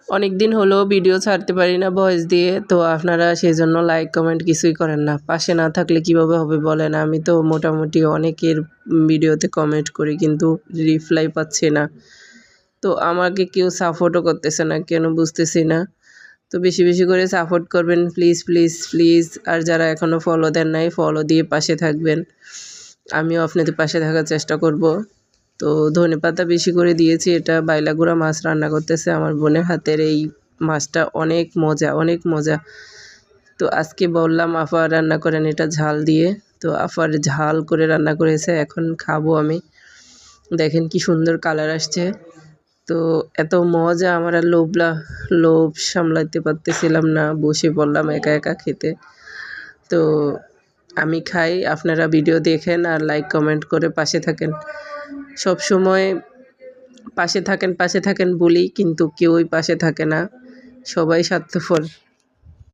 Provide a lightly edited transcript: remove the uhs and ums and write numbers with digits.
অনেক দিন হলো ভিডিও ছাড়তে পারি না ভয়েস দিয়ে, তো আপনারা সেই জন্য লাইক কমেন্ট কিছুই করেন না। পাশে না থাকলে কিভাবে হবে বলেন? আমি তো মোটামুটি অনেকের ভিডিওতে কমেন্ট করি কিন্তু রিপ্লাই পাচ্ছি না। তো আমাকে কেউ সাপোর্টও করতেছে না, কেন বুঝতেছি না। তো বেশি বেশি করে সাপোর্ট করবেন প্লিজ প্লিজ প্লিজ। আর যারা এখনও ফলো দেন নাই, ফলো দিয়ে পাশে থাকবেন। আমিও আপনাদের পাশে থাকার চেষ্টা করব। তো ধনেপাতা বেশি করে দিয়েছি। এটা বাইলাগুড়া মাছ রান্না করতেছে আমার বোনের হাতের। এই মাছটা অনেক মজা, অনেক মজা। তো আজকে বললাম আপা রান্না করেন এটা ঝাল দিয়ে, তো আপার ঝাল করে রান্না করেছে, এখন খাবো আমি। দেখেন কি সুন্দর কালার আসছে। তো এত মজা, আমার আর লোভ সামলাতে পারতেছিলাম না, বসে পড়লাম একা একা খেতে। তো আমি খাই, আপনারা ভিডিও দেখেন আর লাইক কমেন্ট করে পাশে থাকেন। সব সময় পাশে থাকেন বলি, কিন্তু কেউই পাশে থাকে না, সবাই স্বার্থপর।